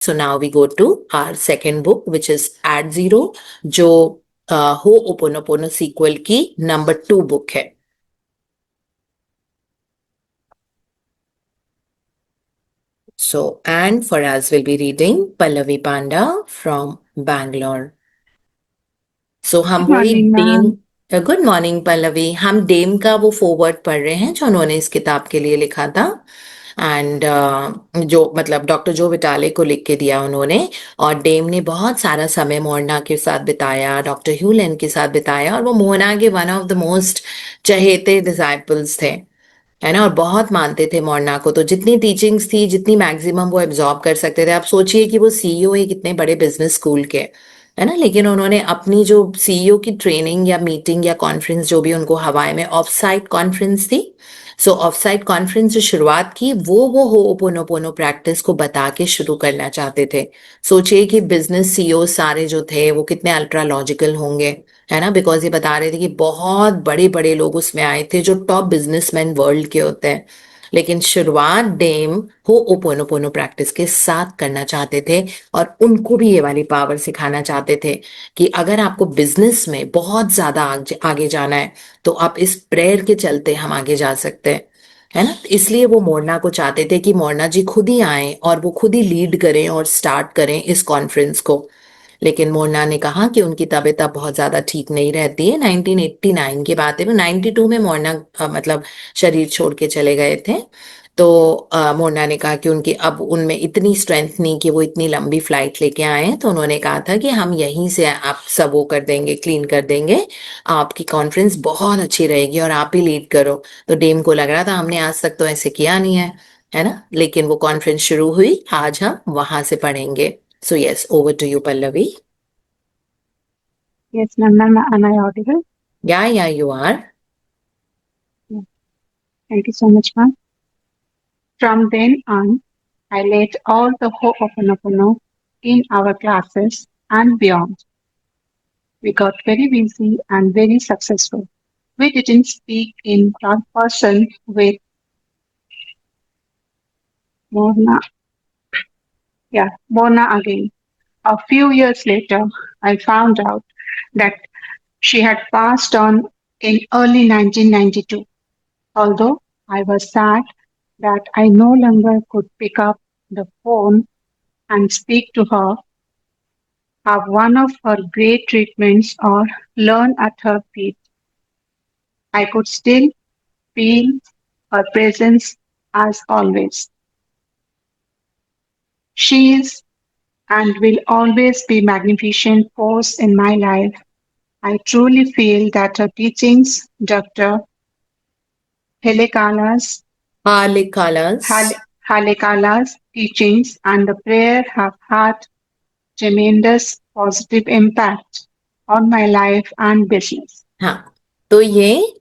So now we go to our second book, which is At Zero, जो Ho'oponopono sequel की number 2 book है. So, and for us we'll be reading Pallavi Panda from Bangalore. So हम Good वही morning, डेम, ma'am. Good morning Pallavi, हम डेम का वो फॉरवर्ड पढ़ रहे हैं जो उन्होंने इस किताब के लिए लिखा था. एंड जो मतलब डॉक्टर जो विटाले को लिख के दिया उन्होंने. और डेम ने बहुत सारा समय मोहना के साथ बिताया, डॉक्टर ह्यूलेन के साथ बिताया, और वो मोहना के वन ऑफ द मोस्ट चहेते डिसाइपल्स थे, है ना. और बहुत मानते थे मोर्ना को, तो जितनी टीचिंग्स थी, जितनी मैक्सिमम वो एब्जॉर्ब कर सकते थे. आप सोचिए कि वो सीईओ है कितने बड़े बिजनेस स्कूल के, है ना. लेकिन उन्होंने अपनी जो सीईओ की ट्रेनिंग या मीटिंग या कॉन्फ्रेंस जो भी उनको हवाई में ऑफ साइट कॉन्फ्रेंस थी, सो ऑफ साइट कॉन्फ्रेंस जो शुरुआत की वो होओपोनोपोनो प्रैक्टिस को बता के शुरू करना चाहते थे. सोचिए कि बिजनेस सीईओ सारे जो थे वो कितने अल्ट्रा लॉजिकल होंगे, है ना. बिकॉज ये बता रहे थे कि बहुत बड़े बड़े लोग उसमें आए थे जो टॉप बिजनेसमैन वर्ल्ड के होते हैं. लेकिन शुरुआत डेम हो ओपोनोपोनो प्रैक्टिस के साथ करना चाहते थे, और उनको भी ये वाली पावर सिखाना चाहते थे कि अगर आपको बिजनेस में बहुत ज्यादा आगे जाना है तो आप इस प्रेयर के चलते हम आगे जा सकते हैं, है ना. इसलिए वो मोरना को चाहते थे कि मोरना जी खुद ही आए और वो खुद ही लीड करें और स्टार्ट करें इस कॉन्फ्रेंस को. लेकिन मोना ने कहा कि उनकी तबीयत अब बहुत ज्यादा ठीक नहीं रहती है. 1989 की बात है, वो 92 में मोना मतलब शरीर छोड़ के चले गए थे. तो मोना ने कहा कि उनकी अब उनमें इतनी स्ट्रेंथ नहीं कि वो इतनी लंबी फ्लाइट लेके आए हैं. तो उन्होंने कहा था कि हम यहीं से आप सब वो कर देंगे, क्लीन कर देंगे, आपकी कॉन्फ्रेंस बहुत अच्छी रहेगी और आप ही लीड करो. तो डेम को लग रहा था हमने आज तक तो ऐसे किया नहीं है ना. लेकिन वो कॉन्फ्रेंस शुरू हुई, आज हम वहां से पढ़ेंगे. So yes, over to you, Pallavi. Yes, ma'am. Am I audible? Yeah, you are. Yeah. Thank you so much, ma'am. From then on, I led all the Ho'oponopono in our classes and beyond. We got very busy and very successful. We didn't speak in third person with Morna. Yeah, Morna again. A few years later, I found out that she had passed on in early 1992. Although I was sad that I no longer could pick up the phone and speak to her, have one of her great treatments, or learn at her feet, I could still feel her presence as always. She is and will always be magnificent force in my life. I truly feel that her teachings, Dr. Helekala's Kalikalas. Halekala's teachings and the prayer have had tremendous positive impact on my life and business. हाँ, तो ये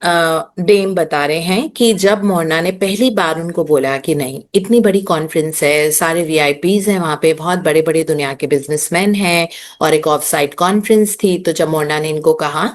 dam बता रहे हैं कि जब मोना ने पहली बार उनको बोला कि नहीं, इतनी बड़ी कॉन्फ्रेंस है, सारे वीआईपीज हैं वहां पे, बहुत बड़े बड़े दुनिया के बिजनेसमैन हैं, और एक ऑफ साइट कॉन्फ्रेंस थी. तो जब मोना ने इनको कहा,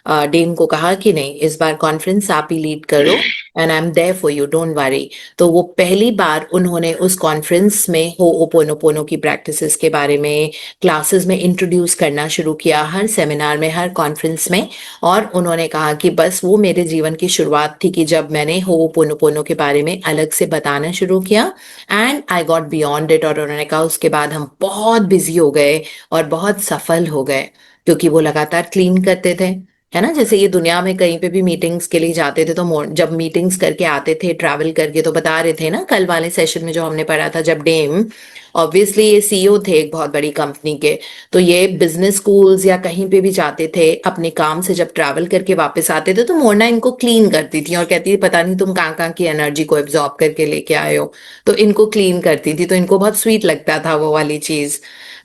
डेम को कहा कि नहीं, इस बार कॉन्फ्रेंस आप ही लीड करो, and I am there for you, don't worry. तो वो पहली बार उन्होंने उस कॉन्फ्रेंस में हो ओपोनोपोनो की प्रैक्टिसेस के बारे में क्लासेस में इंट्रोड्यूस करना शुरू किया, हर सेमिनार में, हर कॉन्फ्रेंस में. और उन्होंने कहा कि बस वो मेरे जीवन की शुरुआत थी कि जब मैंने होओपोनोपोनो के बारे में अलग से बताना शुरू किया, and I got beyond it. और उन्होंने कहा उसके बाद हम बहुत बिजी हो गए और बहुत सफल हो गए, क्योंकि वो लगातार क्लीन करते थे, है ना. जैसे ये दुनिया में कहीं पे भी मीटिंग्स के लिए जाते थे, तो जब मीटिंग्स करके आते थे ट्रैवल करके, तो बता रहे थे ना कल वाले सेशन में जो हमने पढ़ा था, जब डेम ऑब्वियसली ये सीईओ थे एक बहुत बड़ी कंपनी के, तो ये बिजनेस स्कूल्स या कहीं पे भी जाते थे अपने काम से, जब ट्रैवल करके वापस आते थे तो मोना इनको क्लीन करती थी और कहती थी पता नहीं तुम कहाँ कहाँ की एनर्जी को एब्जॉर्ब करके लेके आए हो. तो इनको क्लीन करती थी, तो इनको बहुत स्वीट लगता था वो वाली चीज.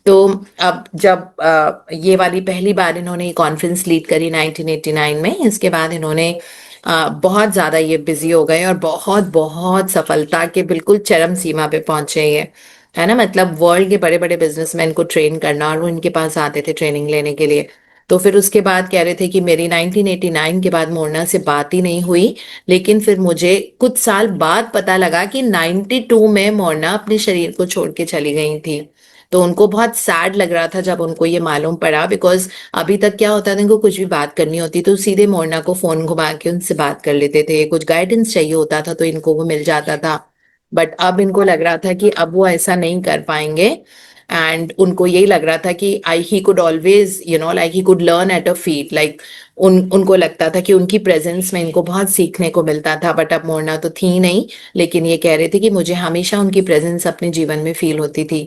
तो अब जब ये वाली पहली बार इन्होंने कॉन्फ्रेंस लीड करी 1989 में, इसके बाद इन्होंने बहुत ज्यादा ये बिजी हो गए और बहुत बहुत सफलता के बिल्कुल चरम सीमा पे पहुंचे ये, है ना. मतलब वर्ल्ड के बड़े बड़े बिजनेसमैन को ट्रेन करना, और वो इनके पास आते थे ट्रेनिंग लेने के लिए. तो फिर उसके बाद कह रहे थे कि मेरी 1989 के बाद मोना से बात ही नहीं हुई. लेकिन फिर मुझे कुछ साल बाद पता लगा कि 92 में मोना अपने शरीर को छोड़ के चली गई थी. तो उनको बहुत सैड लग रहा था जब उनको ये मालूम पड़ा, बिकॉज अभी तक क्या होता था, इनको कुछ भी बात करनी होती तो सीधे मोरना को फोन घुमा के उनसे बात कर लेते थे, कुछ गाइडेंस चाहिए होता था तो इनको वो मिल जाता था। बट अब इनको लग रहा था कि अब वो ऐसा नहीं कर पाएंगे, एंड उनको यही लग रहा था कि I he could always like he could learn at a feet, like उनको लगता था कि उनकी प्रेजेंस में इनको बहुत सीखने को मिलता था। बट अब मोरना तो थी नहीं, लेकिन ये कह रहे थे कि मुझे हमेशा उनकी प्रेजेंस अपने जीवन में फील होती थी,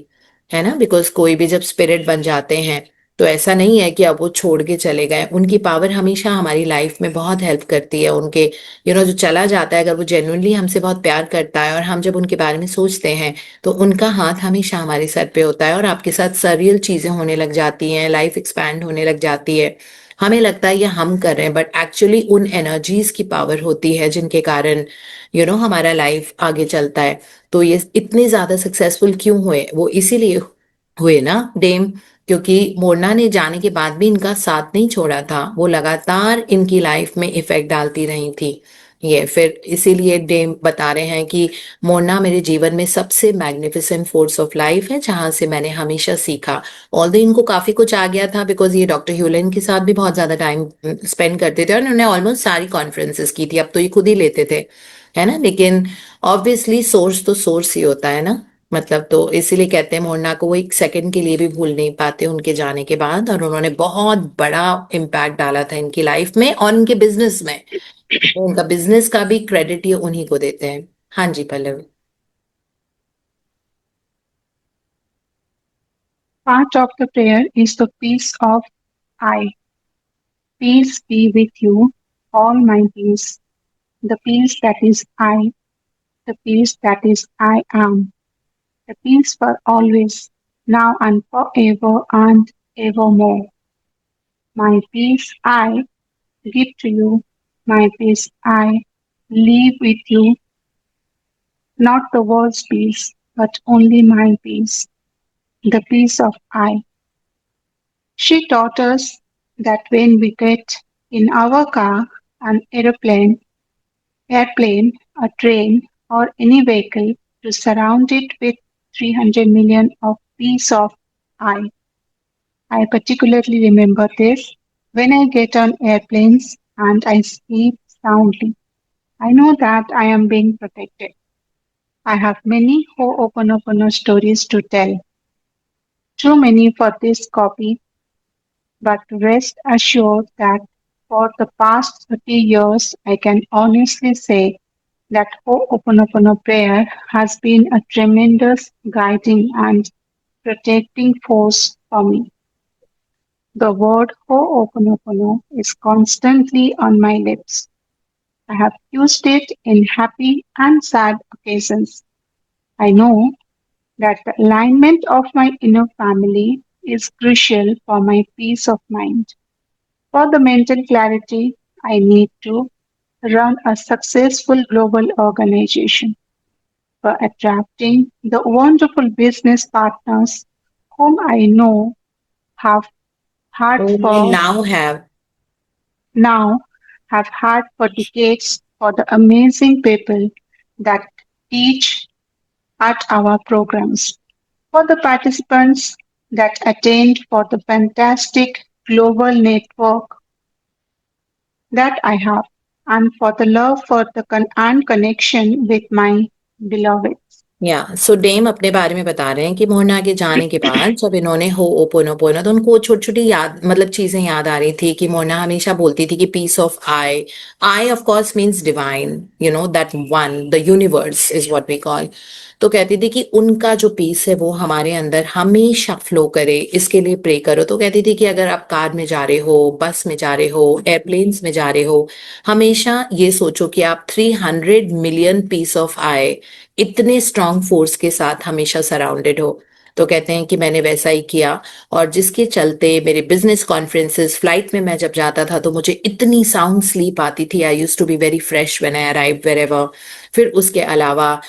है ना, बिकॉज कोई भी जब स्पिरिट बन जाते हैं तो ऐसा नहीं है कि अब वो छोड़ के चले गए, उनकी पावर हमेशा हमारी लाइफ में बहुत हेल्प करती है। उनके जो चला जाता है, अगर वो जेन्युइनली हमसे बहुत प्यार करता है और हम जब उनके बारे में सोचते हैं तो उनका हाथ हमेशा हमारे सर पे होता है और आपके साथ सरियल चीजें होने लग जाती हैं, लाइफ एक्सपैंड होने लग जाती है। हमें लगता है ये हम कर रहे हैं, बट एक्चुअली उन एनर्जीज की पावर होती है जिनके कारण हमारा लाइफ आगे चलता है। तो ये इतने ज्यादा सक्सेसफुल क्यों हुए, वो इसीलिए हुए ना डेम, क्योंकि मोरना ने जाने के बाद भी इनका साथ नहीं छोड़ा था, वो लगातार इनकी लाइफ में इफेक्ट डालती रही थी। ये फिर इसीलिए डेम बता रहे हैं कि मोरना मेरे जीवन में सबसे मैग्निफिसेंट फोर्स ऑफ लाइफ है जहां से मैंने हमेशा सीखा। ऑल्दो इनको काफी कुछ आ गया था, बिकॉज ये डॉक्टर ह्यूलन के साथ भी बहुत ज्यादा टाइम स्पेंड करते थे और उन्होंने ऑलमोस्ट सारी कॉन्फ्रेंसेस की थी, अब तो ये खुद ही लेते थे, है ना। लेकिन ऑब्वियसली सोर्स तो सोर्स ही होता है ना, मतलब तो इसीलिए कहते हैं मोरना को वो एक सेकंड के लिए भी भूल नहीं पाते उनके जाने के बाद, और उन्होंने बहुत बड़ा इम्पैक्ट डाला था इनकी लाइफ में और उनके बिजनेस में। तो उनका बिजनेस का भी क्रेडिट ये उन्हीं को देते हैं। हाँ जी Pallavi. Part of the prayer is the peace of I. Peace be with you, all my peace. The peace that is I, the peace that is I am. The peace for always, now and forever and evermore. My peace I give to you, my peace I leave with you, not the world's peace, but only my peace, the peace of I. She taught us that when we get in our car, an airplane, a train, or any vehicle, to surround it with 300 million of piece of I. I particularly remember this when I get on airplanes and I sleep soundly. I know that I am being protected. I have many Ho'oponopono stories to tell. Too many for this copy, but rest assured that for the past 30 years, I can honestly say that Ho'oponopono prayer has been a tremendous guiding and protecting force for me. The word Ho'oponopono is constantly on my lips. I have used it in happy and sad occasions. I know that the alignment of my inner family is crucial for my peace of mind. For the mental clarity I need to run a successful global organization, for attracting the wonderful business partners whom I know have had We for now have. now have had for decades, for the amazing people that teach at our programs, for the participants that attend, for the fantastic global network that I have, and for the love for the and connection with my beloved. या सो dam अपने बारे में बता रहे हैं कि मोहना के जाने के बाद जब इन्होंने हो ओपोनोपोनो तो उनको छोटी छोटी याद, मतलब चीजें याद आ रही थी कि मोहना हमेशा बोलती थी कि peace of I. I of course means divine, that one, the universe is what we call. तो कहती थी कि उनका जो पीस है वो हमारे अंदर हमेशा फ्लो करे, इसके लिए प्रे करो। तो कहती थी कि अगर आप कार में जा रहे हो, बस में जा रहे हो, एयरप्लेन्स में जा रहे हो, हमेशा ये सोचो कि आप 300 मिलियन पीस ऑफ आई, इतने स्ट्रांग फोर्स के साथ हमेशा सराउंडेड हो। तो कहते हैं कि मैंने वैसा ही किया, और जिसके चलते मेरे बिजनेस कॉन्फ्रेंसेस, फ्लाइट में मैं जब जाता था तो मुझे इतनी साउंड स्लीप आती थी, I used to be very fresh when I arrive wherever. फिर उसके अलावा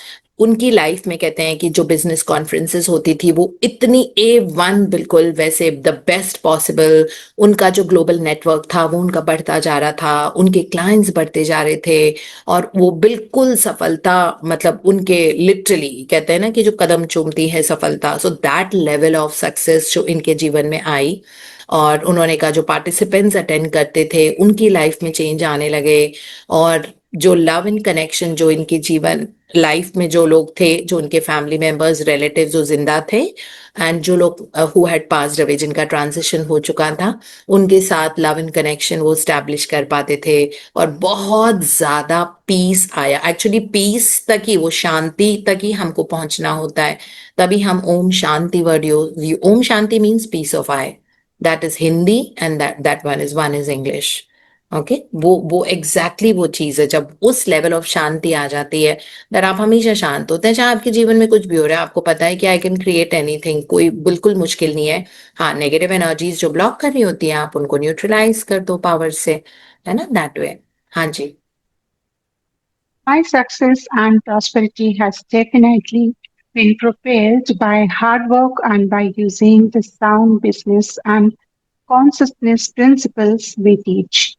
उनकी लाइफ में कहते हैं कि जो बिजनेस कॉन्फ्रेंसेस होती थी वो इतनी A1 बिल्कुल वैसे द बेस्ट पॉसिबल, उनका जो ग्लोबल नेटवर्क था वो उनका बढ़ता जा रहा था, उनके क्लाइंट्स बढ़ते जा रहे थे, और वो बिल्कुल सफलता, मतलब उनके लिटरली कहते हैं ना कि जो कदम चूमती है सफलता, so that level of success जो इनके जीवन में आई। और उन्होंने कहा जो पार्टिसिपेंट्स अटेंड करते थे उनकी लाइफ में चेंज आने लगे, और जो लव एंड कनेक्शन जो इनके जीवन लाइफ में जो लोग थे, जो उनके फैमिली मेंबर्स रिलेटिव जो जिंदा थे, एंड जो लोग हु हैड पास्ड अवे, जिनका ट्रांजिशन हो चुका था, उनके साथ लव एंड कनेक्शन वो स्टैब्लिश कर पाते थे। और बहुत ज्यादा पीस आया, एक्चुअली पीस तक ही, वो शांति तक ही हमको पहुंचना होता है। तभी हम Om Shanti word use, Om Shanti means peace of I, that is Hindi, and that one is English. Okay, वो एग्जैक्टली वो चीज है, जब उस लेवल ऑफ शांति आ जाती है, अगर आप हमेशा शांत होते हैं, चाहे आपके जीवन में कुछ भी हो रहा है, आपको पता है कि आई कैन क्रिएट एनीथिंग, कोई बिल्कुल मुश्किल नहीं है। हाँ, नेगेटिव एनर्जीज जो ब्लॉक कर रही होती हैं आप उनको न्यूट्रलाइज कर दो पावर से, है ना, दैट वे। हाँ जी। My success and prosperity has definitely been propelled by hard work and by using the sound business and consciousness principles we teach.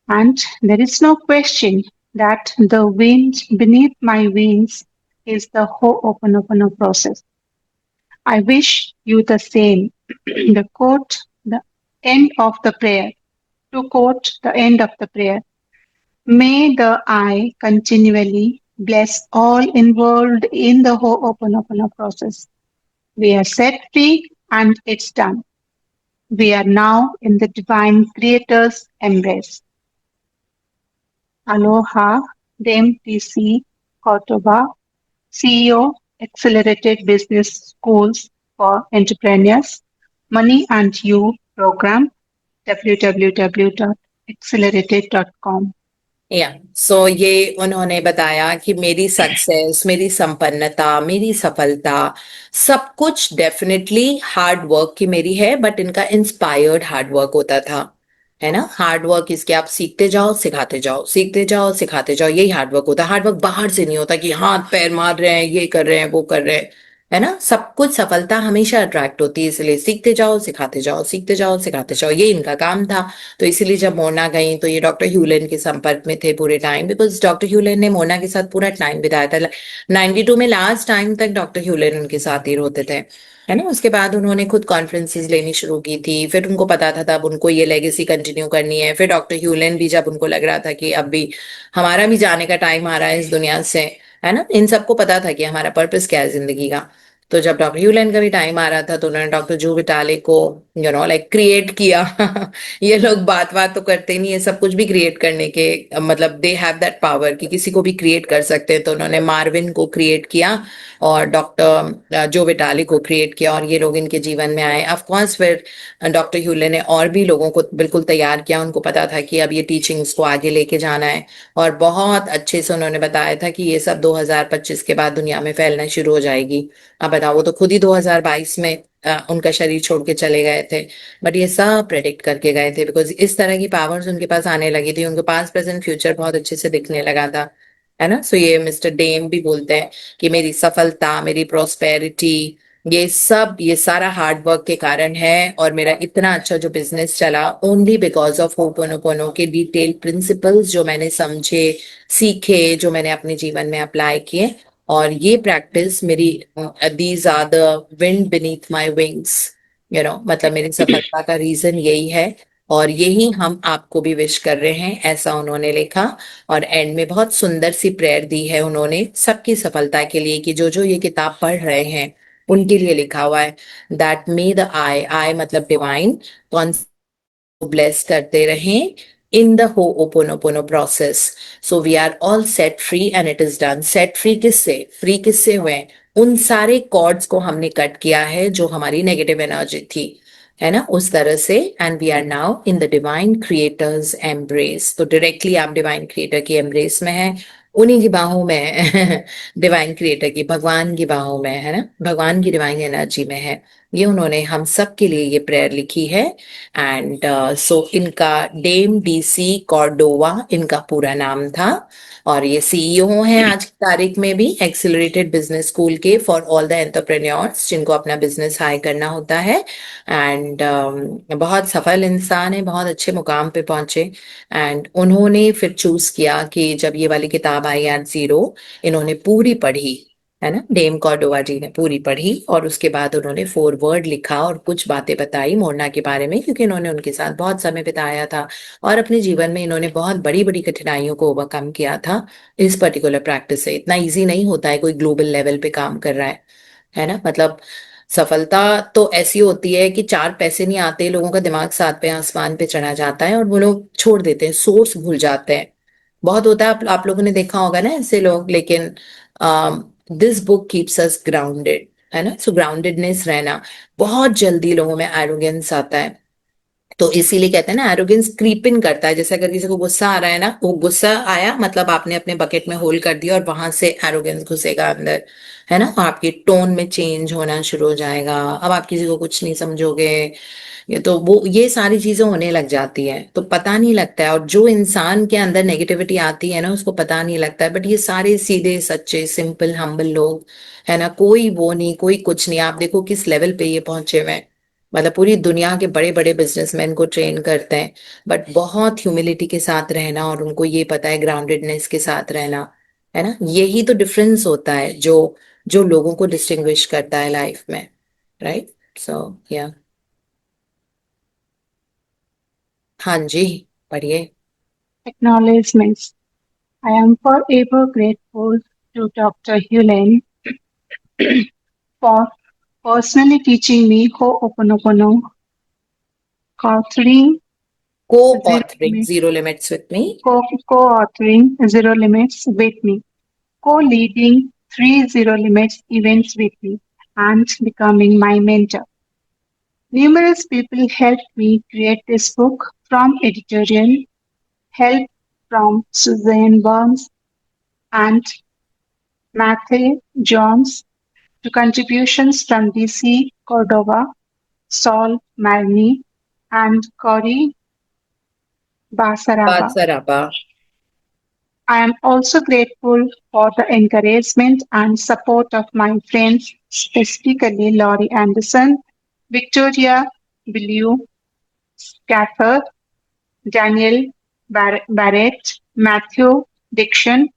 And there is no question that the wind beneath my wings is the Ho'oponopono process. I wish you the same. The quote, the end of the prayer. To quote the end of the prayer, may the I continually bless all involved in the Ho'oponopono process. We are set free and it's done. We are now in the divine creator's embrace. Aloha, Dame TC Cordoba, CEO, Accelerated Business Schools for Entrepreneurs, Money and You program, www.accelerated.com. या सो ये उन्होंने बताया कि मेरी success, मेरी संपन्नता, मेरी सफलता, सब कुछ डेफिनेटली हार्ड वर्क की मेरी है, बट इनका इंस्पायर्ड हार्ड वर्क होता था, है ना। हार्ड वर्क इसके आप सीखते जाओ सिखाते जाओ, सीखते जाओ सिखाते जाओ, यही हार्ड वर्क होता है। हार्ड वर्क बाहर से नहीं होता कि हाथ पैर मार रहे हैं, ये कर रहे हैं, वो कर रहे हैं, है ना। सब कुछ सफलता हमेशा अट्रैक्ट होती है, इसलिए सीखते जाओ सिखाते जाओ, सीखते जाओ सिखाते जाओ, ये इनका काम था। तो इसीलिए जब मोना गई तो ये डॉक्टर ह्यूलन के संपर्क में थे पूरे टाइम, बिकॉज डॉक्टर ह्यूलन ने मोना के साथ पूरा टाइम बिताया था। 92 में लास्ट टाइम तक डॉक्टर ह्यूलन उनके साथ ही होते थे, है ना। उसके बाद उन्होंने खुद कॉन्फ्रेंसेस लेनी शुरू की थी, फिर उनको पता था तब उनको ये लेगेसी कंटिन्यू करनी है। फिर डॉक्टर ह्यूलन भी, जब उनको लग रहा था कि अब भी हमारा भी जाने का टाइम आ रहा है इस दुनिया से, है ना, इन सबको पता था कि हमारा पर्पस क्या है जिंदगी का। तो जब डॉक्टर ह्यूलन का भी टाइम आ रहा था तो उन्होंने डॉक्टर जो विटाले को लाइक क्रिएट किया। ये लोग बात बात तो करते नहीं है, सब कुछ भी क्रिएट करने के, मतलब दे हैव दैट पावर कि किसी को भी क्रिएट कर सकते हैं। तो उन्होंने मार्विन को क्रिएट किया और डॉक्टर जो विटाली को क्रिएट किया, और ये लोग इनके जीवन में आए। ऑफ कोर्स फिर डॉक्टर ह्यूलन ने और भी लोगों को बिल्कुल तैयार किया, उनको पता था कि अब ये टीचिंग्स को आगे लेके जाना है, और बहुत अच्छे से उन्होंने बताया था कि ये सब 2025 के बाद दुनिया में फैलना शुरू हो जाएगी। अब बताओ, वो तो खुद ही 2022 में उनका शरीर छोड़ के चले गए थे, बट ये सब प्रेडिक्ट करके गए थे, बिकॉज इस तरह की पावर्स उनके पास आने लगी थी, उनके पास प्रेजेंट फ्यूचर बहुत अच्छे से दिखने लगा था, है ना। सो ये मिस्टर डेम भी बोलते हैं कि मेरी सफलता, मेरी प्रोस्पेरिटी, ये सब, ये सारा हार्ड वर्क के कारण है, और मेरा इतना अच्छा जो बिजनेस चला ओनली बिकॉज ऑफ होपोनोपोनो के डिटेल प्रिंसिपल्स जो मैंने समझे, सीखे, जो मैंने अपने जीवन में अप्लाई किए। और ये प्रैक्टिस मेरी, these are the wind beneath my wings, मतलब मेरी सफलता का रीजन यही है, और यही हम आपको भी विश कर रहे हैं, ऐसा उन्होंने लिखा। और एंड में बहुत सुंदर सी प्रेयर दी है उन्होंने सबकी सफलता के लिए, कि जो जो ये किताब पढ़ रहे हैं उनके लिए लिखा हुआ है, दैट मे द आई, आई मतलब डिवाइन, ब्लेस करते रहें in the hooponopono process, so we are all set free and it is done. Set free किससे, फ्री किससे हुए, उन सारे कॉर्ड्स को हमने कट किया है जो हमारी नेगेटिव एनर्जी थी, है ना, उस तरह से। And we are now in the divine creator's embrace, तो डायरेक्टली आप डिवाइन क्रिएटर की एम्ब्रेस में हैं, उन्हीं की बाहों में। डिवाइन क्रिएटर की, भगवान की बाहों में, है ना, भगवान की डिवाइन एनर्जी में है। ये उन्होंने हम सब के लिए ये प्रेयर लिखी है। एंड सो इनका डेम डीसी कॉर्डोवा इनका पूरा नाम था, और ये सीईओ हैं आज की तारीख में भी एक्सिलरेटेड बिजनेस स्कूल के फॉर ऑल द एंटरप्रेन्योर्स जिनको अपना बिजनेस हाई करना होता है। एंड बहुत सफल इंसान है, बहुत अच्छे मुकाम पे पहुंचे। एंड उन्होंने फिर चूज किया कि जब ये वाली किताब आई एट जीरो, इन्होंने पूरी पढ़ी, है ना, डेम कॉर्डोवा जी ने पूरी पढ़ी, और उसके बाद उन्होंने फोरवर्ड लिखा और कुछ बातें बताई मोरना के बारे में, क्योंकि इन्होंने उनके साथ बहुत समय बिताया था और अपने जीवन में इन्होंने बहुत बड़ी बड़ी कठिनाइयों को ओवरकम किया था इस पर्टिकुलर प्रैक्टिस से। इतना इजी नहीं होता है कोई ग्लोबल लेवल पे काम कर रहा है ना। मतलब सफलता तो ऐसी होती है कि चार पैसे नहीं आते, लोगों का दिमाग सात पे आसमान पे चढ़ा जाता है और वो लोग छोड़ देते हैं, सोर्स भूल जाते हैं। बहुत होता है, आप लोगों ने देखा होगा ना ऐसे लोग। लेकिन this book keeps us grounded, है ना। सो ग्राउंडेडनेस रहना, बहुत जल्दी लोगों में एरोगेंस आता है, तो इसीलिए कहते हैं ना एरोगेंस क्रीप इन करता है। जैसे अगर किसी को गुस्सा आ रहा है ना, वो गुस्सा आया मतलब आपने अपने बकेट में होल कर दिया और वहां से एरोगेंस घुसेगा अंदर, है ना। आपकी टोन में चेंज होना शुरू हो जाएगा, अब आप किसी को कुछ नहीं समझोगे। ये तो वो ये सारी चीजें होने लग जाती है तो पता नहीं लगता है, और जो इंसान के अंदर नेगेटिविटी आती है ना उसको पता नहीं लगता है। बट ये सारे सीधे सच्चे सिंपल हम्बल लोग, है ना, कोई वो नहीं कोई कुछ नहीं। आप देखो किस लेवल पे ये पहुंचे हुए हैं, मतलब पूरी दुनिया के बड़े बड़े बिजनेसमैन को ट्रेन करते हैं, बट बहुत ह्यूमिलिटी के साथ रहना, और उनको ये पता है ग्राउंडेडनेस के साथ रहना, है ना। यही तो डिफरेंस होता है जो जो लोगों को डिस्टिंग्विश करता है लाइफ में, राइट। सो या, हाँ जी, पढ़िए। Acknowledgements. I am forever grateful to Dr. Hewlin for personally teaching me Ho'oponopono, authoring को Zero authoring Limits, zero limits with me. co-authoring Zero Limits with me, co-leading three Zero Limits events with me, and becoming my mentor. Numerous people helped me create this book, from editorial help from Suzanne Burns and Matthew Jones to contributions from DC Cordova, Saul Marni, and Cory बात Basaraba. Sarabha. I am also grateful for the encouragement and support of my friends, specifically Laurie Anderson, Victoria Bellew, Scafford, Daniel Barrett, Matthew Dixon,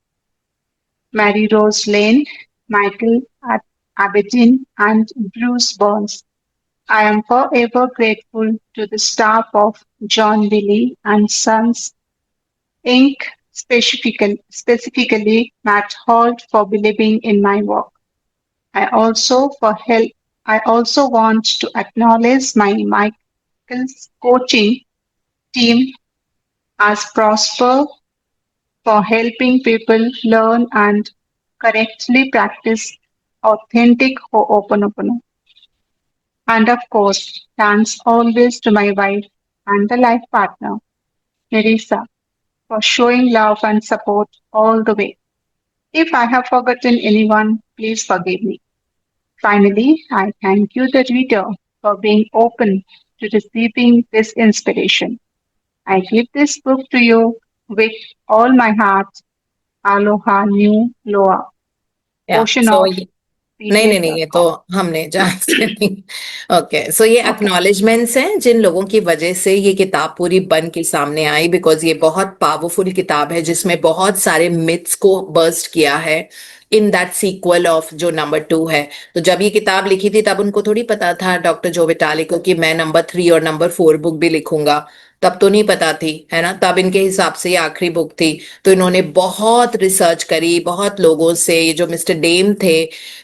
Mary Rose Lane, Michael Abedin, and Bruce Burns. I am forever grateful to the staff of John Billy and Sons Inc., specifically Matt Holt, for believing in my work. I also for help. I also want to acknowledge my Michael's coaching team as Prosper for helping people learn and correctly practice authentic Ho'oponopono. And of course, thanks always to my wife and the life partner, Nerissa, for showing love and support all the way. If I have forgotten anyone, please forgive me. Finally, I thank you, the reader, for being open to receiving this inspiration. I give this book to you with all my heart. Aloha New Loa. या Portion so of नहीं नहीं नहीं, ये तो pdf.com. हमने जान से नहीं। ओके, सो ये Okay. एक्नॉलेजमेंट्स हैं जिन लोगों की वजह से ये किताब पूरी बन के सामने आई, बिकॉज ये बहुत पावरफुल किताब है जिसमें बहुत सारे मिथ्स को बर्स्ट किया है इन दैट सीक्वल ऑफ जो नंबर टू है। तो जब ये किताब लिखी थी तब उनको थोड़ी पता था डॉक्टर जो विटाली को कि मैं नंबर थ्री और नंबर फोर बुक भी लिखूंगा, तब तो नहीं पता थी, है ना। तब इनके हिसाब से ये आखिरी बुक थी। तो इन्होंने बहुत रिसर्च करी, बहुत लोगों से, ये जो मिस्टर डेम थे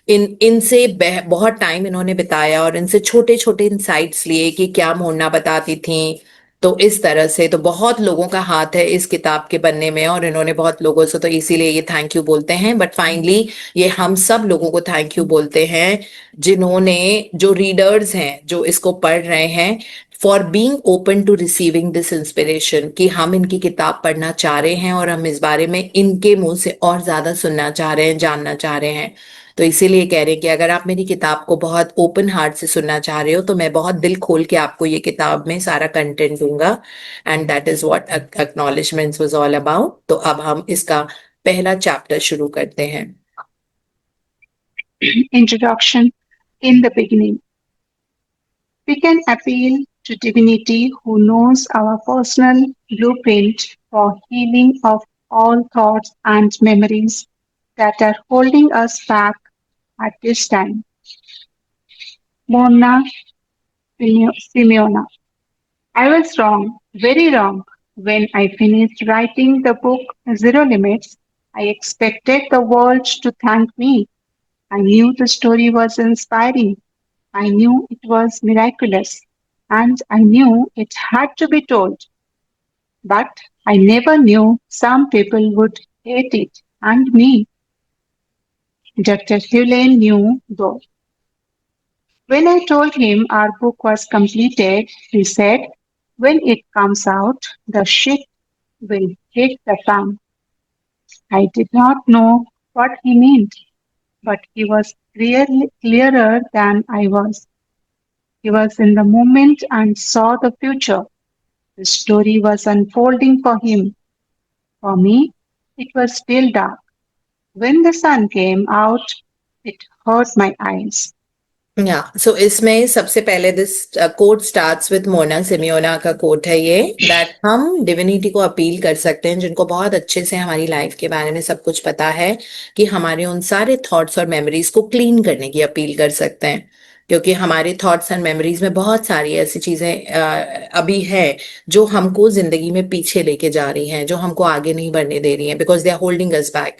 इनसे बहुत टाइम इन्होंने बिताया और इनसे छोटे छोटे इंसाइट्स लिए कि क्या मोड़ना बताती थी। तो इस तरह से तो बहुत लोगों का हाथ है इस किताब के बनने में, और इन्होंने बहुत लोगों से, तो इसीलिए ये थैंक यू बोलते हैं। बट फाइनली ये हम सब लोगों को थैंक यू बोलते हैं जिन्होंने, जो रीडर्स हैं जो इसको पढ़ रहे हैं, for being open to receiving this inspiration, कि हम इनकी किताब पढ़ना चाह रहे हैं और हम इस बारे में इनके मुंह से और ज्यादा सुनना चाह रहे हैं, जानना चाह रहे हैं, तो इसीलिए कह रहे हैं कि अगर आप मेरी किताब को बहुत ओपन हार्ट से सुनना चाह रहे हो तो मैं बहुत दिल खोल के आपको ये किताब में सारा कंटेंट दूंगा। And that is what acknowledgements was all about. तो अब हम इसका पहला चैप्टर शुरू करते हैं। Introduction. In the beginning, we can appeal to divinity who knows our personal blueprint for healing of all thoughts and memories that are holding us back at this time. Mona Simeona. I was wrong, very wrong. When I finished writing the book Zero Limits, I expected the world to thank me. I knew the story was inspiring. I knew it was miraculous. And I knew it had to be told. But I never knew some people would hate it, and me. Dr. Hewlett knew, though. When I told him our book was completed, he said, when it comes out, the shit will hit the fan. I did not know what he meant, but he was clearer than I was. He was in the moment and saw the future. The story was unfolding for him. For me, it was still dark. When the sun came out, it hurt my eyes. या सो इसमें सबसे पहले this quote starts with मोना Simeona का quote है ये, that हम divinity को अपील कर सकते हैं जिनको बहुत अच्छे से हमारी लाइफ के बारे में सब कुछ पता है, कि हमारे उन सारे थॉट्स और मेमोरीज को क्लीन करने की अपील कर सकते हैं। क्योंकि हमारे थॉट्स एंड मेमोरीज में बहुत सारी ऐसी चीजें अभी है जो हमको जिंदगी में पीछे लेके जा रही हैं, जो हमको आगे नहीं बढ़ने दे रही हैं, because they are holding us back,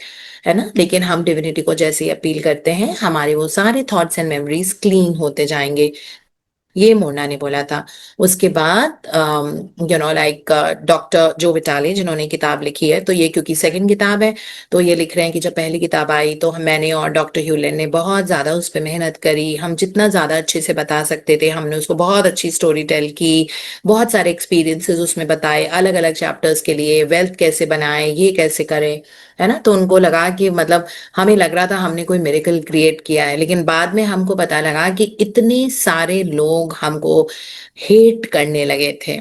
है ना। लेकिन हम डिविनिटी को जैसे ही अपील करते हैं हमारे वो सारे थॉट्स एंड मेमोरीज क्लीन होते जाएंगे। ये मोना ने बोला था। उसके बाद लाइक डॉक्टर जो विटाले जिन्होंने किताब लिखी है, तो ये क्योंकि सेकंड किताब है तो ये लिख रहे हैं कि जब पहली किताब आई तो मैंने और डॉक्टर ह्यूलन ने बहुत ज्यादा उस पर मेहनत करी। हम जितना ज्यादा अच्छे से बता सकते थे हमने उसको बहुत अच्छी स्टोरी टेल की, बहुत सारे एक्सपीरियंसेस उसमें बताए अलग अलग चैप्टर्स के लिए, वेल्थ कैसे बनाए, ये कैसे करें, है ना। तो उनको लगा कि मतलब हमें लग रहा था हमने कोई मिरेकल क्रिएट किया है, लेकिन बाद में हमको पता लगा कि इतने सारे लोग हमको हेट करने लगे थे,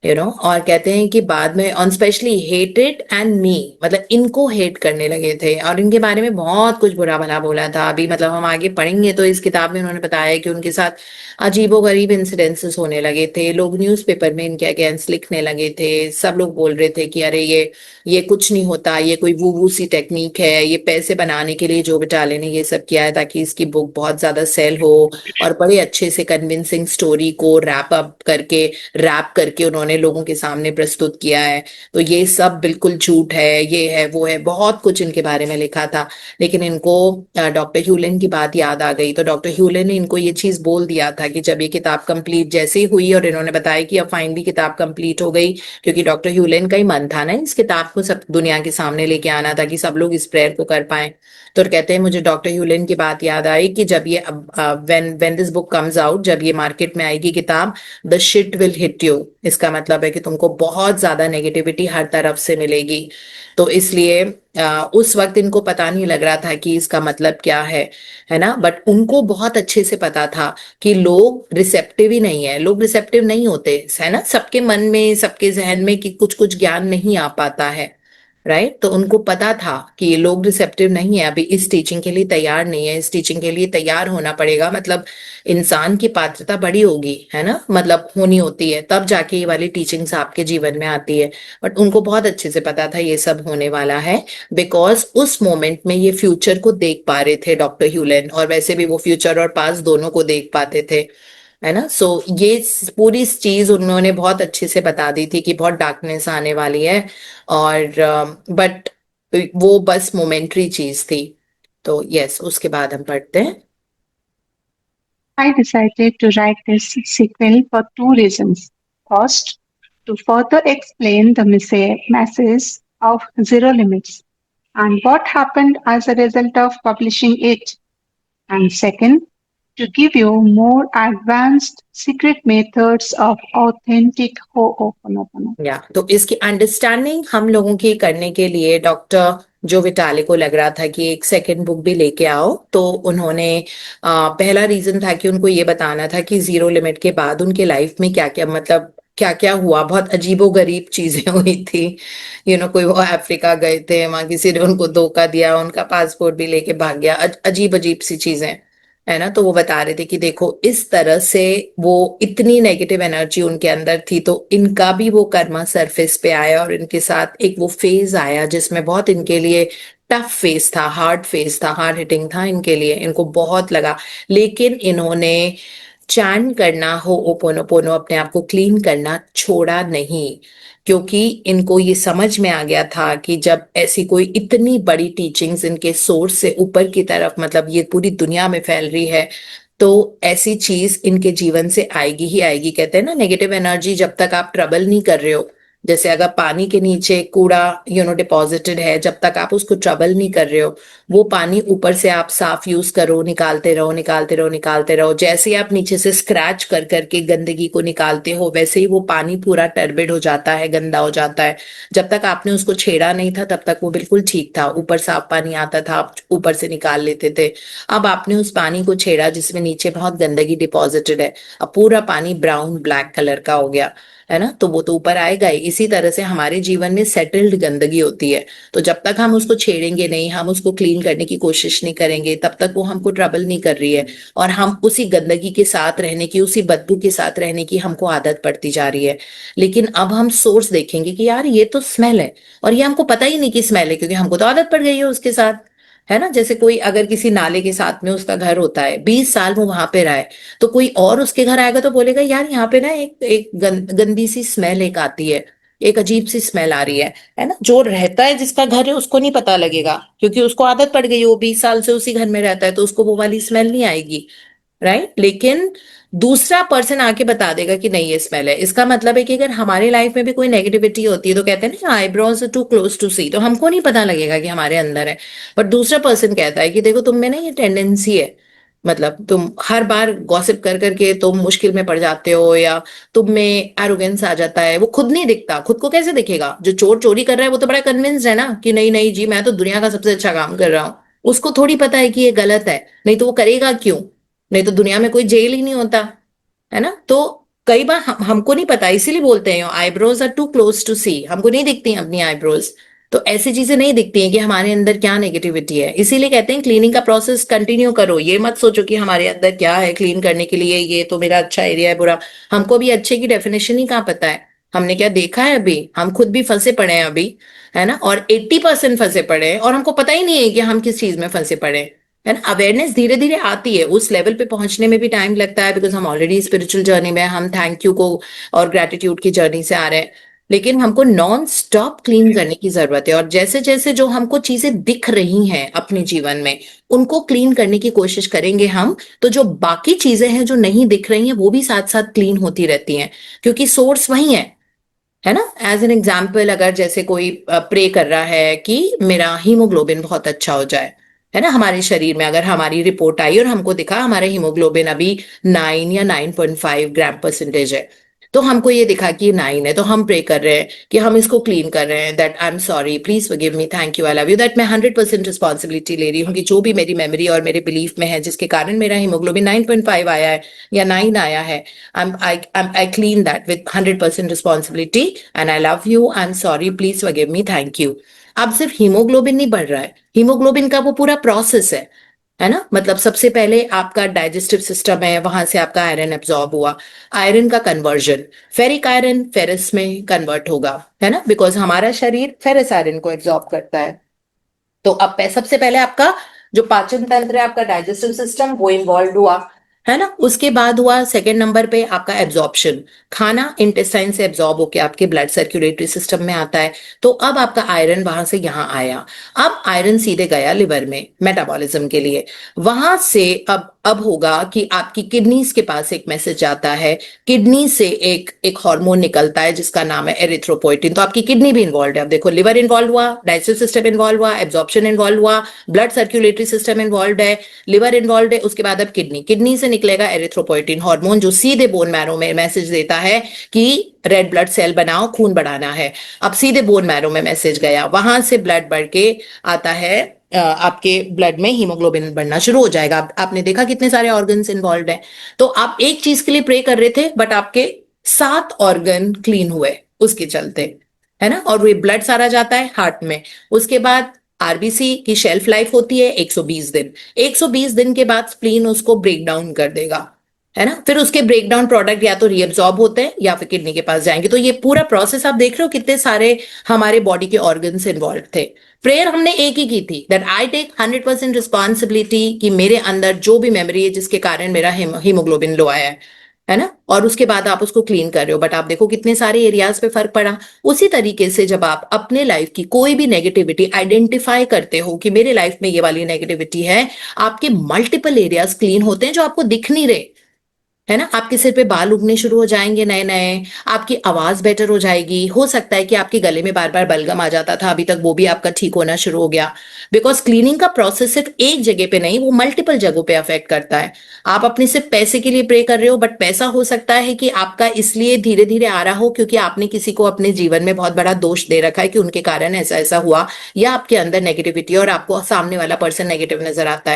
और कहते हैं कि बाद में on specially hated and me, मतलब इनको हेट करने लगे थे और इनके बारे में बहुत कुछ बुरा भला बोला था। अभी मतलब हम आगे पढ़ेंगे तो इस किताब में उन्होंने बताया कि उनके साथ अजीबोगरीब इंसिडेंसेस होने लगे थे, लोग न्यूज़पेपर में इनके अगेंस्ट लिखने लगे थे, सब लोग बोल रहे थे कि अरे ये कुछ नहीं होता, ये कोई वू वू सी टेक्निक है, ये पैसे बनाने के लिए जो विटाले ने ये सब किया है ताकि इसकी बुक बहुत ज्यादा सेल हो। और बड़े अच्छे से कन्विंसिंग स्टोरी को रैप करके उन्होंने लोगों के सामने प्रस्तुत किया है। तो ये सब बिल्कुल झूठ है, ये है वो है, बहुत कुछ इनके बारे में लिखा था। लेकिन इनको डॉक्टर ह्यूलन की बात याद आ गई, तो डॉक्टर ह्यूलन ने इनको ये चीज बोल दिया था कि जब ये किताब कंप्लीट जैसे ही हुई और इन्होंने बताया कि अब फाइनली किताब कंप्लीट हो गई, क्योंकि डॉक्टर ह्यूलन का ही मन था ना इस किताब को सब दुनिया के सामने लेके आना, ताकि सब लोग इस प्रेयर को कर पाए। तो कहते हैं मुझे डॉक्टर ह्यूलन की बात याद आई कि जब ये when this book comes out, जब ये मार्केट में आएगी किताब, the shit will hit you, इसका मतलब है कि तुमको बहुत ज्यादा नेगेटिविटी हर तरफ से मिलेगी। तो इसलिए उस वक्त इनको पता नहीं लग रहा था कि इसका मतलब क्या है ना। बट उनको बहुत अच्छे से पता था कि लोग रिसेप्टिव ही नहीं है, लोग रिसेप्टिव नहीं होते, है ना। सबके मन में सबके जहन में कि कुछ कुछ ज्ञान नहीं आ पाता है, राइट। तो उनको पता था कि ये लोग रिसेप्टिव नहीं है, अभी इस टीचिंग के लिए तैयार नहीं है, इस टीचिंग के लिए तैयार होना पड़ेगा, मतलब इंसान की पात्रता बड़ी होगी, है ना, मतलब होनी होती है तब जाके ये वाली टीचिंग्स आपके जीवन में आती है। बट उनको बहुत अच्छे से पता था ये सब होने वाला है, बिकॉज उस मोमेंट में ये फ्यूचर को देख पा रहे थे डॉक्टर ह्यूलन, और वैसे भी वो फ्यूचर और पास्ट दोनों को देख पाते थे, है ना। सो ये पूरी चीज उन्होंने बहुत अच्छे से बता दी थी कि बहुत डार्कनेस आने वाली है, और बट वो बस मोमेंट्री चीज थी। तो यस, उसके बाद हम पढ़ते हैं। I decided to write this sequel for two reasons. First, to further explain the message of Zero Limits and what happened as a result of publishing it. And second, to give you more advanced secret methods of authentic Ho'oponopono. या तो इसकी understanding हम लोगों की करने के लिए doctor जो विटाली को लग रहा था कि एक सेकंड बुक भी लेके आओ, तो उन्होंने पहला रीजन था कि उनको ये बताना था कि जीरो लिमिट के बाद उनके लाइफ में क्या क्या, मतलब क्या क्या हुआ, बहुत अजीबोगरीब चीजें हुई थी। कोई वो अफ्रीका गए थे, वहां किसी ने उनको धोखा दिया, उनका पासपोर्ट भी लेके भाग गया, अजीब अजीब सी चीजें, है ना। तो वो बता रहे थे कि देखो इस तरह से वो इतनी नेगेटिव एनर्जी उनके अंदर थी, तो इनका भी वो कर्मा सरफेस पे आया और इनके साथ एक वो फेज आया जिसमें बहुत इनके लिए टफ फेज था, हार्ड फेज था, हार्ड हिटिंग था इनके लिए, इनको बहुत लगा। लेकिन इन्होंने चैन करना हो ओपोनोपोनो, अपने आप को क्लीन करना छोड़ा नहीं, क्योंकि इनको ये समझ में आ गया था कि जब ऐसी कोई इतनी बड़ी टीचिंग्स इनके सोर्स से ऊपर की तरफ, मतलब ये पूरी दुनिया में फैल रही है, तो ऐसी चीज इनके जीवन से आएगी ही आएगी। कहते हैं ना, नेगेटिव एनर्जी जब तक आप ट्रबल नहीं कर रहे हो, जैसे अगर पानी के नीचे कूड़ा डिपॉजिटेड है, जब तक आप उसको ट्रबल नहीं कर रहे हो, वो पानी ऊपर से आप साफ यूज करो, निकालते रहो निकालते रहो निकालते रहो, जैसे ही आप नीचे से स्क्रैच कर करके गंदगी को निकालते हो, वैसे ही वो पानी पूरा टर्बिड हो जाता है, गंदा हो जाता है। जब तक आपने उसको छेड़ा नहीं था तब तक वो बिल्कुल ठीक था, ऊपर साफ पानी आता था, आप ऊपर से निकाल लेते थे। अब आपने उस पानी को छेड़ा जिसमें नीचे बहुत गंदगी डिपॉजिटेड है, अब पूरा पानी ब्राउन ब्लैक कलर का हो गया, है ना, तो वो तो ऊपर आएगा ही। इसी तरह से हमारे जीवन में सेटल्ड गंदगी होती है, तो जब तक हम उसको छेड़ेंगे नहीं, हम उसको क्लीन करने की कोशिश नहीं करेंगे, तब तक वो हमको ट्रबल नहीं कर रही है, और हम उसी गंदगी के साथ रहने की, उसी बदबू के साथ रहने की हमको आदत पड़ती जा रही है। लेकिन अब हम सोर्स देखेंगे कि यार ये तो स्मेल है, और ये हमको पता ही नहीं कि स्मेल है, क्योंकि हमको तो आदत पड़ गई है उसके साथ, है ना। जैसे कोई अगर किसी नाले के साथ में उसका घर होता है, 20 साल वो वहां पे रहा है, तो कोई और उसके घर आएगा तो बोलेगा यार यहाँ पे ना एक एक गंदी सी स्मेल एक आती है, एक अजीब सी स्मेल आ रही है ना। जो रहता है, जिसका घर है, उसको नहीं पता लगेगा, क्योंकि उसको आदत पड़ गई, वो 20 साल से उसी घर में रहता है, तो उसको वो वाली स्मेल नहीं आएगी, राइट। लेकिन दूसरा पर्सन आके बता देगा कि नहीं ये स्मेल है। इसका मतलब है कि अगर हमारे लाइफ में भी कोई नेगेटिविटी होती है, तो कहते हैं ना आईब्रोज टू क्लोज टू सी, तो हमको नहीं पता लगेगा कि हमारे अंदर है, बट दूसरा पर्सन कहता है कि देखो तुम में ना ये टेंडेंसी है, मतलब तुम हर बार गॉसिप कर करके तुम मुश्किल में पड़ जाते हो, या तुम में एरोगेंस आ जाता है। वो खुद नहीं दिखता, खुद को कैसे दिखेगा? जो चोर चोरी कर रहा है वो तो बड़ा कन्विंस्ड है ना कि नहीं नहीं जी मैं तो दुनिया का सबसे अच्छा काम कर रहा हूँ। उसको थोड़ी पता है कि ये गलत है, नहीं तो वो करेगा क्यों? नहीं तो दुनिया में कोई जेल ही नहीं होता, है ना। तो कई बार हमको नहीं पता, इसीलिए बोलते हैं eyebrows are too close to see, हमको नहीं दिखती हैं अपनी आईब्रोज। तो ऐसी चीजें नहीं दिखती हैं कि हमारे अंदर क्या नेगेटिविटी है। इसीलिए कहते हैं क्लीनिंग का प्रोसेस कंटिन्यू करो, ये मत सोचो कि हमारे अंदर क्या है क्लीन करने के लिए, ये तो मेरा अच्छा एरिया है बुरा। हमको भी अच्छे की डेफिनेशन ही कहाँ पता है, हमने क्या देखा है अभी? हम खुद भी फंसे पड़े हैं अभी, है ना, और 80% फंसे पड़े हैं, और हमको पता ही नहीं है कि हम किस चीज में फंसे पड़े हैं, है ना। अवेयरनेस धीरे धीरे आती है, उस लेवल पे पहुंचने में भी टाइम लगता है, बिकॉज हम ऑलरेडी स्पिरिचुअल जर्नी में, हम थैंक यू को और ग्रेटिट्यूड की जर्नी से आ रहे हैं। लेकिन हमको नॉन स्टॉप क्लीन करने की जरूरत है, और जैसे जैसे जो हमको चीजें दिख रही हैं अपने जीवन में, उनको क्लीन करने की कोशिश करेंगे हम, तो जो बाकी चीजें हैं जो नहीं दिख रही हैं वो भी साथ साथ क्लीन होती रहती हैं, क्योंकि सोर्स वही है ना। एज एन एग्जाम्पल, अगर जैसे कोई प्रे कर रहा है कि मेरा हीमोग्लोबिन बहुत अच्छा हो जाए, है ना, हमारे शरीर में अगर हमारी रिपोर्ट आई और हमको दिखा हमारा हीमोग्लोबिन अभी 9 या 9.5 ग्राम परसेंटेज है, तो हमको ये दिखा कि ये 9 है, तो हम प्रे कर रहे हैं कि हम इसको क्लीन कर रहे हैं, that I am sorry, please forgive me, thank you, I love you, that मैं 100% रिस्पॉन्सिबिलिटी ले रही हूँ कि जो भी मेरी मेमोरी और मेरे बिलीफ में है जिसके कारण मेरा हीमोग्लोबिन 9.5 आया है या 9 आया है, I clean that with 100% responsibility and I love you, I'm sorry, please forgive me, thank you। अब सिर्फ हीमोग्लोबिन नहीं बढ़ रहा है, हीमोग्लोबिन का वो पूरा प्रोसेस है ना। मतलब सबसे पहले आपका डाइजेस्टिव सिस्टम है, वहां से आपका आयरन एब्जॉर्ब हुआ, आयरन का कन्वर्जन, फेरिक आयरन फेरस में कन्वर्ट होगा, है ना, बिकॉज हमारा शरीर फेरस आयरन को एब्जॉर्ब करता है। तो अब सबसे पहले आपका जो पाचन तंत्र है, आपका डाइजेस्टिव सिस्टम, वो इन्वॉल्व हुआ, है ना। उसके बाद हुआ सेकंड नंबर पे आपका एब्जॉर्प्शन, खाना इंटेस्टाइन से एब्जॉर्ब होके आपके ब्लड सर्कुलेटरी सिस्टम में आता है। तो अब आपका आयरन वहां से यहाँ आया, अब आयरन सीधे गया लिवर में मेटाबॉलिज्म के लिए। वहां से अब होगा कि आपकी किडनीज के पास एक मैसेज आता है, किडनी से एक हार्मोन निकलता है जिसका नाम है एरिथ्रोपोइटिन। तो आपकी किडनी भी इन्वॉल्व है। अब देखो, लिवर इन्वॉल्व हुआ, डाइजेस्टिव सिस्टम इन्वॉल्व हुआ, एब्जॉर्प्शन इन्वॉल्व हुआ, ब्लड सर्कुलेटरी सिस्टम इन्वॉल्व है, लिवर इन्वॉल्व है, उसके बाद अब किडनी, किडनी से निकलेगा एरिथ्रोपोइटिन हार्मोन, जो सीधे बोन मैरो में मैसेज देता है कि रेड ब्लड सेल बनाओ, खून बढ़ाना है। अब सीधे बोन मैरो में मैसेज गया, वहां से ब्लड बढ़ के आता है आपके ब्लड में हीमोग्लोबिन बढ़ना शुरू हो जाएगा। आपने देखा कितने सारे ऑर्गन्स इन्वॉल्व हैं। तो आप एक चीज के लिए प्रे कर रहे थे, बट आपके 7 ऑर्गन क्लीन हुए उसके चलते, है ना। और वो ब्लड सारा जाता है हार्ट में। उसके बाद आरबीसी की शेल्फ लाइफ होती है 120 दिन। 120 दिन के बाद स्प्लीन उसको ब्रेक डाउन कर देगा, है ना। फिर उसके ब्रेक डाउन प्रोडक्ट या तो रीअब्सॉर्ब होते हैं या फिर किडनी के पास जाएंगे। तो ये पूरा प्रोसेस आप देख रहे हो, कितने सारे हमारे बॉडी के ऑर्गन्स इन्वॉल्व थे। प्रेयर हमने एक ही की थी, दैट आई टेक 100% रिस्पॉन्सिबिलिटी कि मेरे अंदर जो भी मेमोरी है जिसके कारण मेरा हीमोग्लोबिन लो आया है ना। और उसके बाद आप उसको क्लीन कर रहे हो, बट आप देखो कितने सारे एरियाज पे फर्क पड़ा। उसी तरीके से जब आप अपने लाइफ की कोई भी नेगेटिविटी आइडेंटिफाई करते हो कि मेरे लाइफ में ये वाली नेगेटिविटी है, आपके मल्टीपल एरियाज क्लीन होते हैं जो आपको दिख नहीं रहे, है ना। आपके सिर पे बाल उगने शुरू हो जाएंगे नए नए, आपकी आवाज बेटर हो जाएगी। हो सकता है कि आपके गले में बार बार बलगम आ जाता था, अभी तक वो भी आपका ठीक होना शुरू हो गया। बिकॉज क्लीनिंग का प्रोसेस सिर्फ एक जगह पे नहीं, वो मल्टीपल जगहों पे अफेक्ट करता है। आप अपने सिर्फ पैसे के लिए प्रे कर रहे हो, बट पैसा हो सकता है कि आपका इसलिए धीरे धीरे आ रहा हो क्योंकि आपने किसी को अपने जीवन में बहुत बड़ा दोष दे रखा है कि उनके कारण ऐसा ऐसा हुआ, या आपके अंदर नेगेटिविटी और आपको सामने वाला पर्सन नेगेटिव नजर आता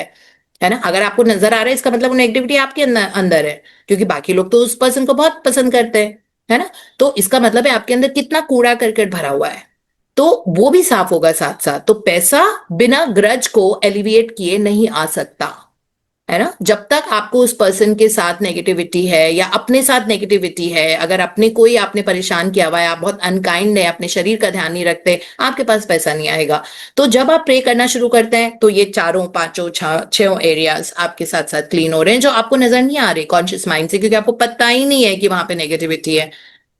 है ना। अगर आपको नजर आ रहा है इसका मतलब वो नेगेटिविटी आपके अंदर है, क्योंकि बाकी लोग तो उस पर्सन को बहुत पसंद करते हैं, है ना। तो इसका मतलब है आपके अंदर कितना कूड़ा करकट भरा हुआ है, तो वो भी साफ होगा साथ साथ। तो पैसा बिना ग्रज को एलिविएट किए नहीं आ सकता, है ना। जब तक आपको उस पर्सन के साथ नेगेटिविटी है या अपने साथ नेगेटिविटी है, अगर अपने कोई आपने परेशान किया हुआ है, आप बहुत अनकाइंड है, अपने शरीर का ध्यान नहीं रखते, आपके पास पैसा नहीं आएगा। तो जब आप प्रे करना शुरू करते हैं तो ये चारों पांचों छह एरियाज आपके साथ साथ क्लीन हो रहे हैं, जो आपको नजर नहीं आ रहे कॉन्शियस माइंड से, क्योंकि आपको पता ही नहीं है कि वहां पे नेगेटिविटी है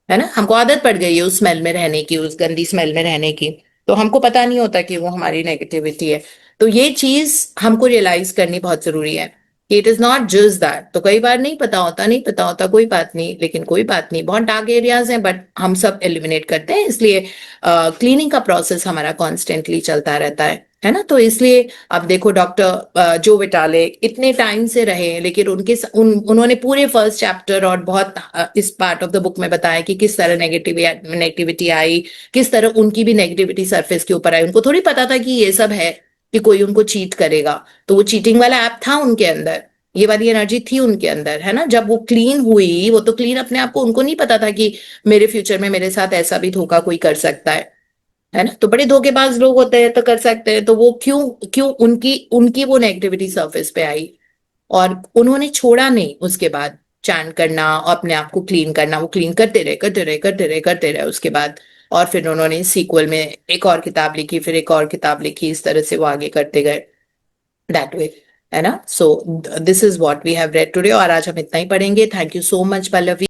ना। हमको आदत पड़ गई है उस स्मेल में रहने की, उस गंदी स्मेल में रहने की, तो हमको पता नहीं होता कि वो हमारी नेगेटिविटी है। तो ये चीज हमको रियलाइज करनी बहुत जरूरी है कि it is not just that. तो कई बार नहीं पता होता, नहीं पता होता, कोई बात नहीं, लेकिन कोई बात नहीं, बहुत डार्क एरियाज हैं, बट हम सब एलिमिनेट करते हैं। इसलिए क्लीनिंग का प्रोसेस हमारा कॉन्स्टेंटली चलता रहता है ना। तो इसलिए अब देखो डॉक्टर जो विटाले इतने टाइम से रहे, लेकिन उन्होंने पूरे फर्स्ट चैप्टर और बहुत इस पार्ट ऑफ द बुक में बताया कि किस तरह नेगेटिविटी आई, किस तरह उनकी भी नेगेटिविटी सरफेस के ऊपर आई। उनको थोड़ी पता था कि ये सब है, कि कोई उनको चीट करेगा। तो वो चीटिंग वाला ऐप था उनके अंदर, ये वाली एनर्जी थी उनके अंदर, है ना। जब वो क्लीन हुई, वो तो क्लीन अपने आप को, उनको नहीं पता था कि मेरे फ्यूचर में मेरे साथ ऐसा भी धोखा कोई कर सकता है ना। तो बड़े धोखेबाज लोग होते हैं तो कर सकते हैं, तो वो क्यों क्यों उनकी उनकी वो नेगेटिविटी सरफेस पे आई, और उन्होंने छोड़ा नहीं उसके बाद चैंट करना और अपने आप को क्लीन करना। वो क्लीन करते रहे करते रहे करते रहे करते रहे उसके बाद, और फिर उन्होंने सीक्वल में एक और किताब लिखी, फिर एक और किताब लिखी, इस तरह से वो आगे करते गए दैट वे, है ना। So this is what we have read today, और आज हम इतना ही पढ़ेंगे। Thank you so much Pallavi.